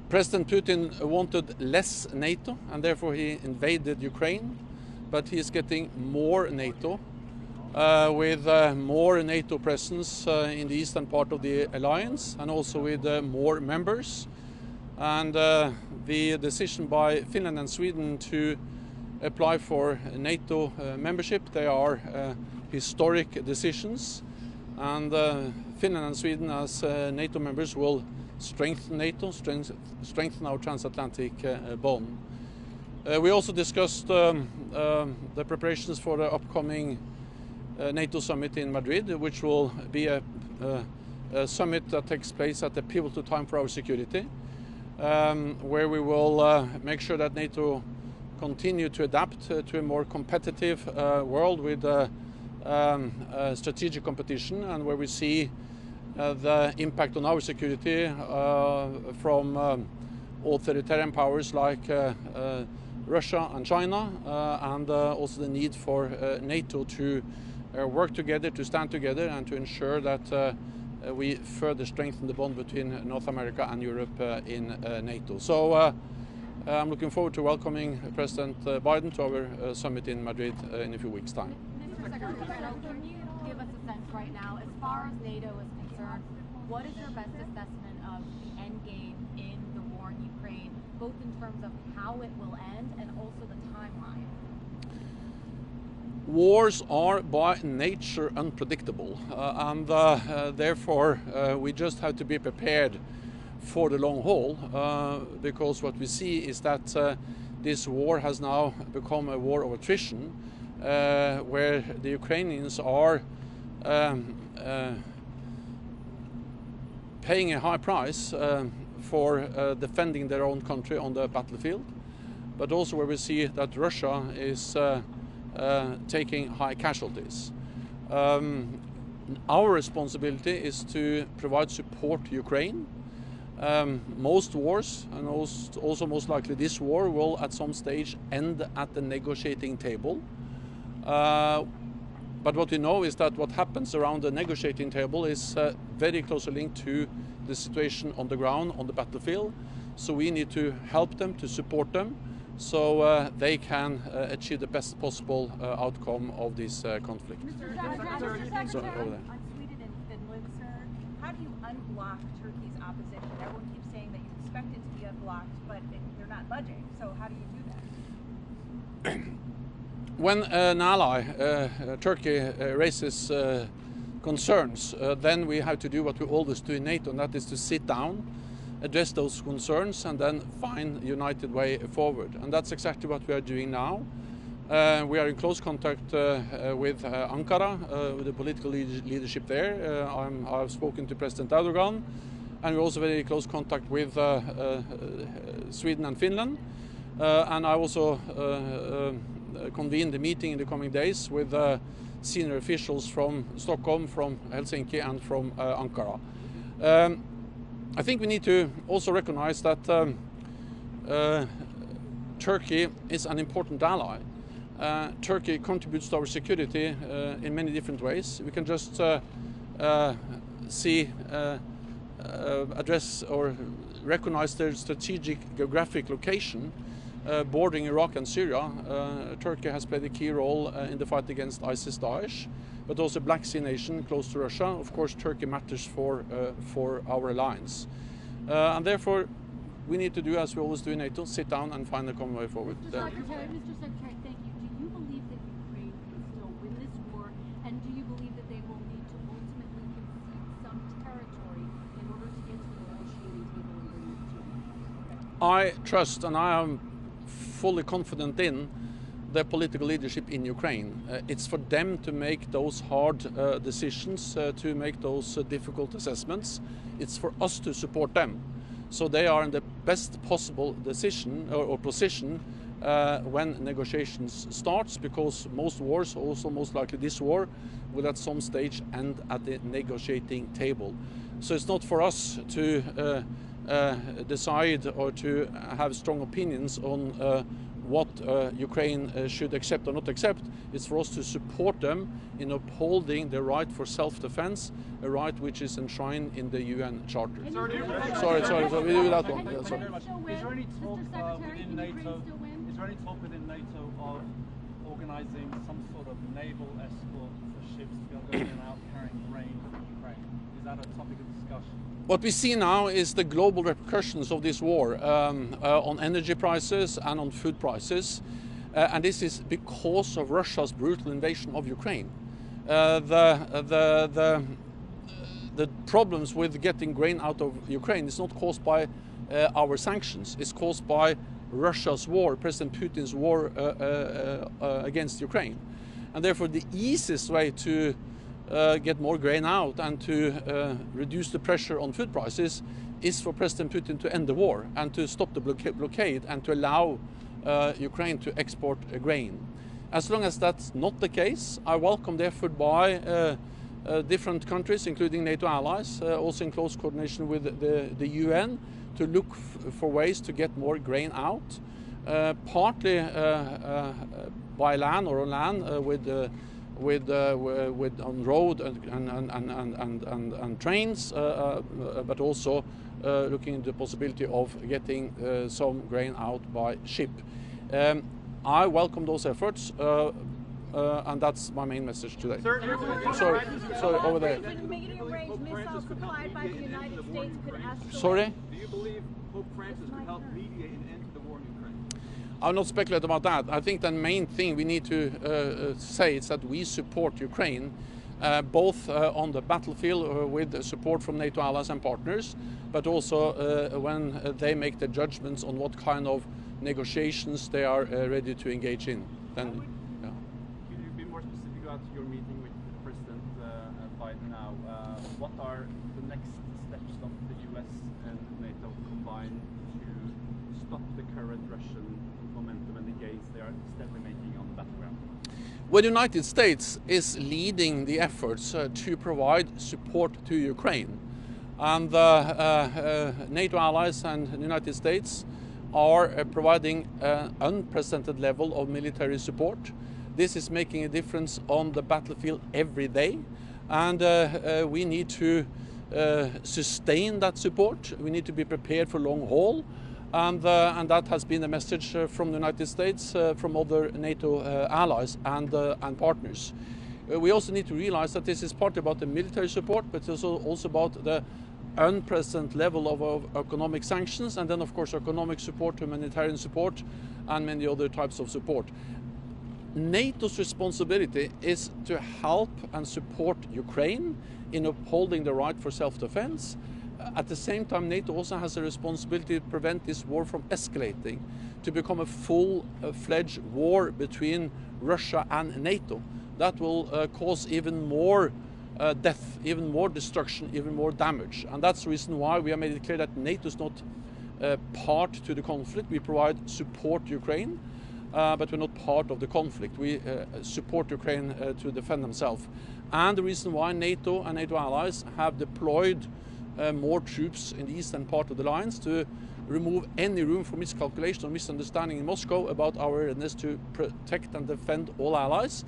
President Putin wanted less NATO, and therefore he invaded Ukraine, but he is getting more NATO, with more NATO presence in the eastern part of the alliance, and also with more members. And the decision by Finland and Sweden to apply for NATO membership, they are historic decisions, and Finland and Sweden as NATO members will strengthen NATO, strengthen our transatlantic bond. We also discussed the preparations for the upcoming NATO Summit in Madrid, which will be a summit that takes place at a pivotal time for our security, where we will make sure that NATO continue to adapt to a more competitive world with strategic competition, and where we see the impact on our security from authoritarian powers like Russia and China, and also the need for NATO to work together, to stand together, and to ensure that we further strengthen the bond between North America and Europe in NATO. So I'm looking forward to welcoming President Biden to our summit in Madrid in a few weeks' time. Mr. Secretary, can you give us a sense right now, as far as NATO is concerned, what is your best assessment of the end game in the war in Ukraine, both in terms of how it will end and also the timeline? Wars are by nature unpredictable, and therefore we just have to be prepared for the long haul, because what we see is that this war has now become a war of attrition, where the Ukrainians are paying a high price for defending their own country on the battlefield, but also where we see that Russia is taking high casualties. Our responsibility is to provide support to Ukraine. Most wars, and also most likely this war, will at some stage end at the negotiating table. But what we know is that what happens around the negotiating table is very closely linked to the situation on the ground, on the battlefield. So we need to help them, to support them, so they can achieve the best possible outcome of this conflict. On Sweden and Finland, sir, how do you unblock Turkey's opposition? Everyone keeps saying that you expect it to be unblocked, but they're not budging. So how do you do that? When an ally, Turkey, raises concerns, then we have to do what we always do in NATO, and that is to sit down, address those concerns, and then find a united way forward. And that's exactly what we are doing now. We are in close contact with Ankara, with the political leadership there. I've spoken to President Erdogan, and we're also very close contact with Sweden and Finland. And I also convened a meeting in the coming days with senior officials from Stockholm, from Helsinki, and from Ankara. I think we need to also recognize that Turkey is an important ally. Turkey contributes to our security in many different ways. We can just address or recognize their strategic geographic location bordering Iraq and Syria. Turkey has played a key role in the fight against ISIS-Daesh, but also Black Sea nation close to Russia. Of course, Turkey matters for our alliance. And therefore, we need to do as we always do in NATO, sit down and find a common way forward. Mr. Secretary, thank you. Do you believe that Ukraine can still win this war, and do you believe that they will need to ultimately concede some territory in order to get to the negotiating table and bring this to an end? I trust, and I am fully confident in, the political leadership in Ukraine. It's for them to make those hard decisions, to make those difficult assessments. It's for us to support them. So they are in the best possible decision or position when negotiations starts, because most wars, also most likely this war, will at some stage end at the negotiating table. So it's not for us to decide or to have strong opinions on what Ukraine should accept or not accept. It's for us to support them in upholding the right for self-defense, a right which is enshrined in the UN Charter. Sorry, we do that one. Yeah, sorry. Is there any talk within NATO? Is there any talk within NATO of organising some sort of naval escort for ships to be able to go in and out carrying grain from Ukraine? Is that a topic of discussion? What we see now is the global repercussions of this war on energy prices and on food prices. And this is because of Russia's brutal invasion of Ukraine. The problems with getting grain out of Ukraine is not caused by our sanctions. It's caused by Russia's war, President Putin's war against Ukraine. And therefore the easiest way to get more grain out and to reduce the pressure on food prices is for President Putin to end the war and to stop the blockade and to allow Ukraine to export grain. As long as that's not the case, I welcome the effort by different countries, including NATO allies, also in close coordination with the UN, to look for ways to get more grain out, partly by land or on land with on road and trains, but also looking into the possibility of getting some grain out by ship. I welcome those efforts, and that's my main message today. Sorry, over there. Medium-range missiles supplied by the United States could escalate. Sorry? do you believe Pope Francis could help mediate an end to the war in Ukraine? I'll not speculate about that. I think the main thing we need to say is that we support Ukraine, both on the battlefield with support from NATO allies and partners, but also when they make the judgments on what kind of negotiations they are ready to engage in. Then, yeah. Could you be more specific about your meeting with President Biden now? What are the next steps of the US and NATO combined to stop the current Russian momentum and the gains they are steadily making on the battleground? Well, the United States is leading the efforts to provide support to Ukraine. And NATO allies and the United States are providing an unprecedented level of military support. This is making a difference on the battlefield every day. And we need to sustain that support. We need to be prepared for long haul. And that has been a message from the United States, from other NATO allies and partners. We also need to realize that this is partly about the military support, but it's also about the unprecedented level of economic sanctions, and then of course economic support, humanitarian support, and many other types of support. NATO's responsibility is to help and support Ukraine in upholding the right for self-defense. At the same time, NATO also has a responsibility to prevent this war from escalating, to become a full-fledged war between Russia and NATO. That will cause even more death, even more destruction, even more damage. And that's the reason why we have made it clear that NATO is not part to the conflict. We provide support to Ukraine, but we're not part of the conflict. We support Ukraine to defend themselves. And the reason why NATO and NATO allies have deployed more troops in the eastern part of the lines to remove any room for miscalculation or misunderstanding in Moscow about our readiness to protect and defend all allies.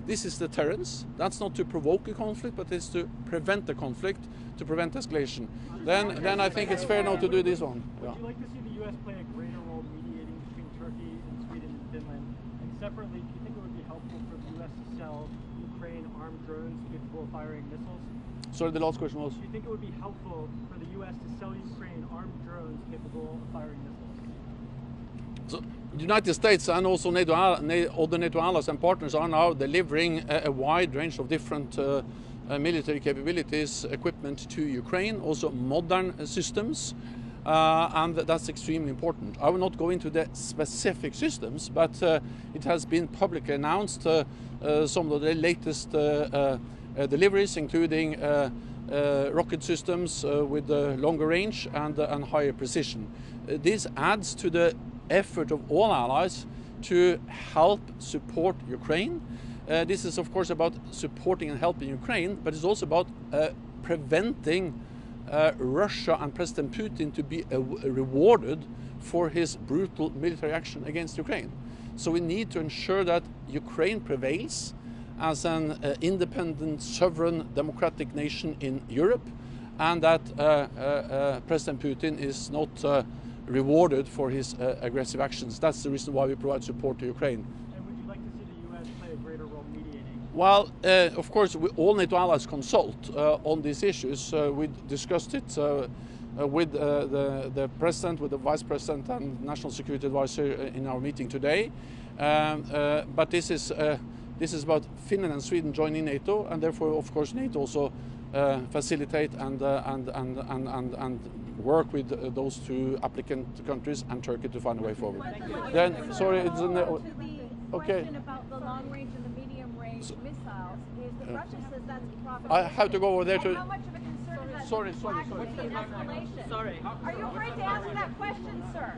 This is deterrence. That's not to provoke a conflict, but it's to prevent the conflict, to prevent escalation. Then I think it's fair now to do this one. Yeah. Would you like to see the U.S. play a greater role mediating between Turkey and Sweden and Finland? And separately, do you think it would be helpful for the U.S. to sell Ukraine armed drones capable of firing missiles? Sorry, the last question was? Do you think it would be helpful for the U.S. to sell Ukraine armed drones capable of firing missiles? So, the United States and also other NATO allies and partners are now delivering a wide range of different military capabilities, equipment to Ukraine, also modern systems, and that's extremely important. I will not go into the specific systems, but it has been publicly announced some of the latest deliveries, including rocket systems with longer range and higher precision. This adds to the effort of all allies to help support Ukraine. This is of course about supporting and helping Ukraine, but it's also about preventing Russia and President Putin to be rewarded for his brutal military action against Ukraine. So we need to ensure that Ukraine prevails as an independent, sovereign, democratic nation in Europe, and that President Putin is not rewarded for his aggressive actions. That's the reason why we provide support to Ukraine. And would you like to see the U.S. play a greater role mediating? Well, of course, all NATO allies consult on these issues. We discussed it with the President, with the Vice President and National Security Advisor in our meeting today. But this is about Finland and Sweden joining NATO, and therefore, of course, NATO also facilitate and work with those two applicant countries and Turkey to find a way forward. Then, sorry, it's okay. Question about the long range and the medium range missiles is that Russia says that's profit. I have to go over there And to. how much of a concern is that Sorry. actually an escalation? Sorry. Are you afraid to answer that question, sir?